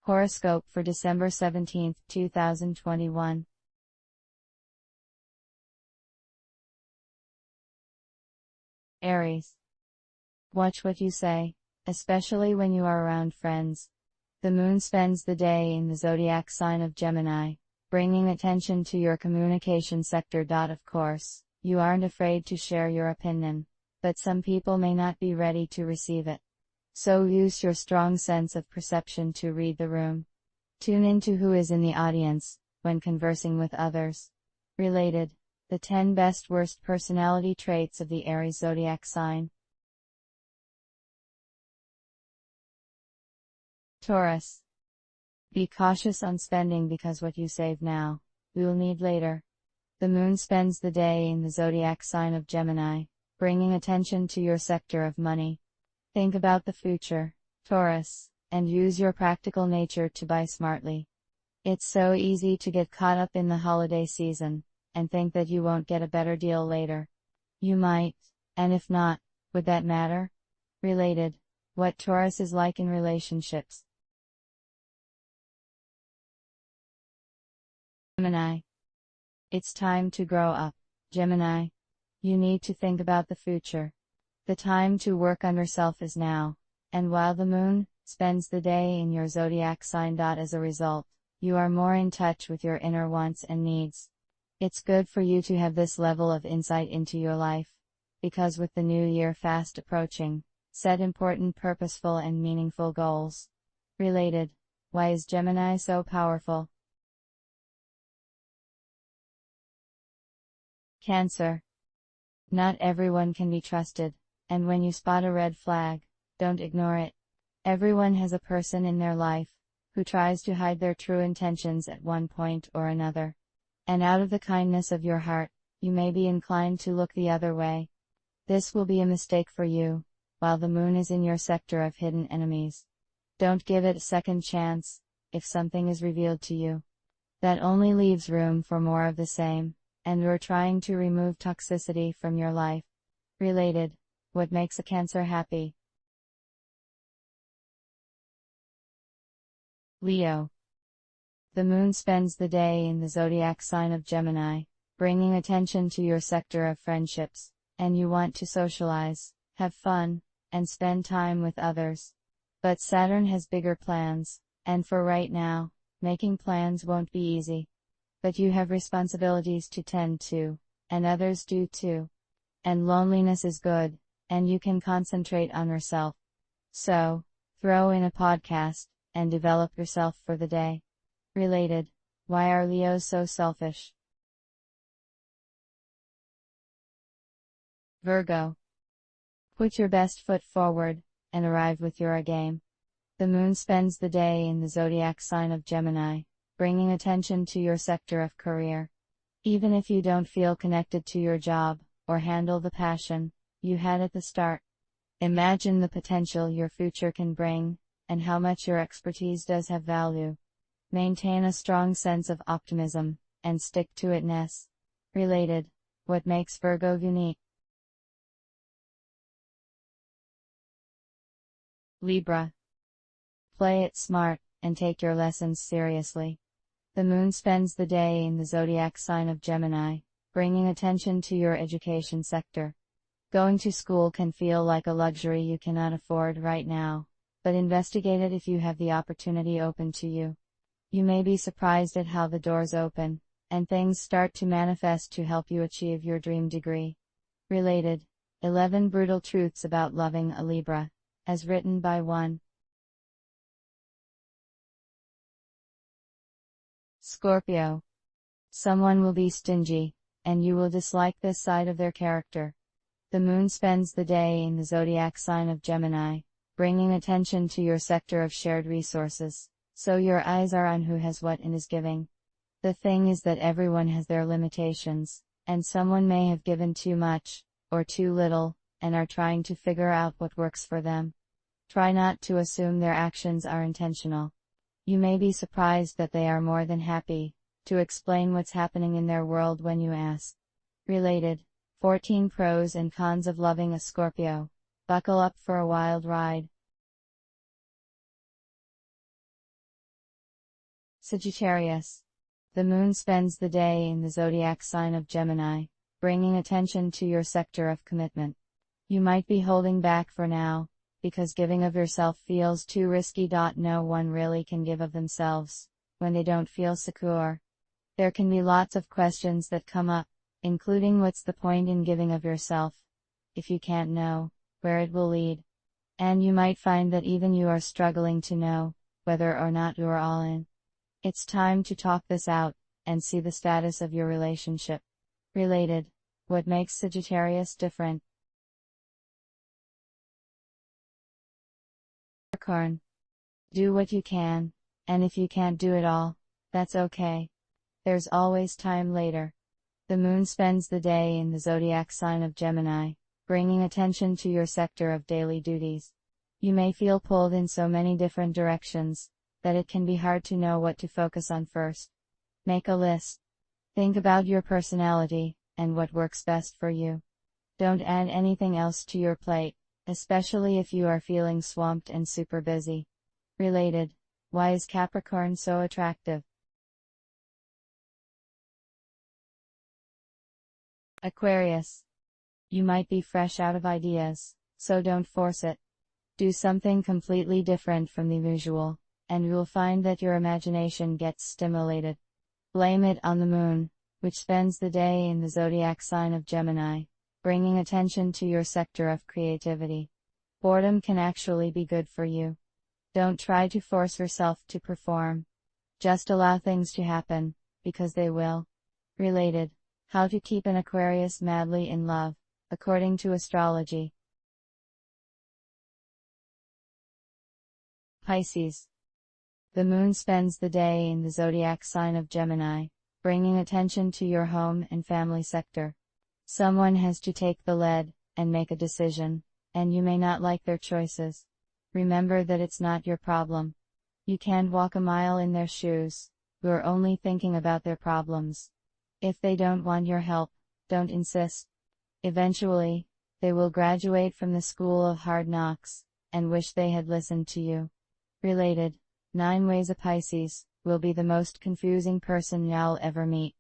Horoscope for December 17, 2021. Aries. Watch what you say, especially when you are around friends. The moon spends the day in the zodiac sign of Gemini, bringing attention to your communication sector. Of course, you aren't afraid to share your opinion, but some people may not be ready to receive it. So use your strong sense of perception to read the room. Tune into who is in the audience when conversing with others. Related, the 10 best worst personality traits of the Aries zodiac sign. Taurus. Be cautious on spending because what you save now, you will need later. The moon spends the day in the zodiac sign of Gemini, bringing attention to your sector of money. Think about the future, Taurus, and use your practical nature to buy smartly. It's so easy to get caught up in the holiday season, and think that you won't get a better deal later. You might, and if not, would that matter? Related, what Taurus is like in relationships. Gemini. It's time to grow up, Gemini. You need to think about the future. The time to work on yourself is now, and while the moon spends the day in your zodiac sign. As a result, you are more in touch with your inner wants and needs. It's good for you to have this level of insight into your life, because with the new year fast approaching, set important, purposeful and meaningful goals. Related, why is Gemini so powerful? Cancer. Not everyone can be trusted, and when you spot a red flag, don't ignore it. Everyone has a person in their life who tries to hide their true intentions at one point or another. And out of the kindness of your heart, you may be inclined to look the other way. This will be a mistake for you, while the moon is in your sector of hidden enemies. Don't give it a second chance, if something is revealed to you. That only leaves room for more of the same, and you're trying to remove toxicity from your life. Related, what makes a Cancer happy? Leo. The moon spends the day in the zodiac sign of Gemini, bringing attention to your sector of friendships, and you want to socialize, have fun, and spend time with others. But Saturn has bigger plans, and for right now, making plans won't be easy. But you have responsibilities to tend to, and others do too. And loneliness is good, and you can concentrate on yourself. So, throw in a podcast, and develop yourself for the day. Related, why are Leos so selfish? Virgo. Put your best foot forward, and arrive with your A game. The moon spends the day in the zodiac sign of Gemini, bringing attention to your sector of career. Even if you don't feel connected to your job, or handle the passion you had at the start, imagine the potential your future can bring, and how much your expertise does have value. Maintain a strong sense of optimism, and stick to itness. Related, what makes Virgo unique? Libra. Play it smart, and take your lessons seriously. The moon spends the day in the zodiac sign of Gemini, bringing attention to your education sector. Going to school can feel like a luxury you cannot afford right now, but investigate it if you have the opportunity open to you. You may be surprised at how the doors open, and things start to manifest to help you achieve your dream degree. Related, 11 brutal truths about loving a Libra, as written by one. Scorpio. Someone will be stingy, and you will dislike this side of their character. The moon spends the day in the zodiac sign of Gemini, bringing attention to your sector of shared resources, so your eyes are on who has what and is giving. The thing is that everyone has their limitations, and someone may have given too much, or too little, and are trying to figure out what works for them. Try not to assume their actions are intentional. You may be surprised that they are more than happy to explain what's happening in their world when you ask. Related, 14 pros and cons of loving a Scorpio. Buckle up for a wild ride. Sagittarius. The moon spends the day in the zodiac sign of Gemini, bringing attention to your sector of commitment. You might be holding back for now, because giving of yourself feels too risky. No one really can give of themselves when they don't feel secure. There can be lots of questions that come up, including what's the point in giving of yourself if you can't know where it will lead. And you might find that even you are struggling to know whether or not you're all in. It's time to talk this out and see the status of your relationship. Related. What makes Sagittarius different? Capricorn. Do what you can, and if you can't do it all, that's okay. There's always time later. The moon spends the day in the zodiac sign of Gemini, bringing attention to your sector of daily duties. You may feel pulled in so many different directions that it can be hard to know what to focus on first. Make a list. Think about your personality and what works best for you. Don't add anything else to your plate, especially if you are feeling swamped and super busy. Related. Why is Capricorn so attractive? Aquarius. You might be fresh out of ideas, so don't force it. Do something completely different from the usual, and you'll find that your imagination gets stimulated. Blame it on the moon, which spends the day in the zodiac sign of Gemini, bringing attention to your sector of creativity. Boredom can actually be good for you. Don't try to force yourself to perform. Just allow things to happen, because they will. Related. How to keep an Aquarius madly in love, according to astrology. Pisces. The moon spends the day in the zodiac sign of Gemini, bringing attention to your home and family sector. Someone has to take the lead and make a decision, and you may not like their choices. Remember that it's not your problem. You can't walk a mile in their shoes. You're only thinking about their problems. If they don't want your help, don't insist. Eventually, they will graduate from the school of hard knocks, and wish they had listened to you. Related. 9 ways a Pisces will be the most confusing person you'll ever meet.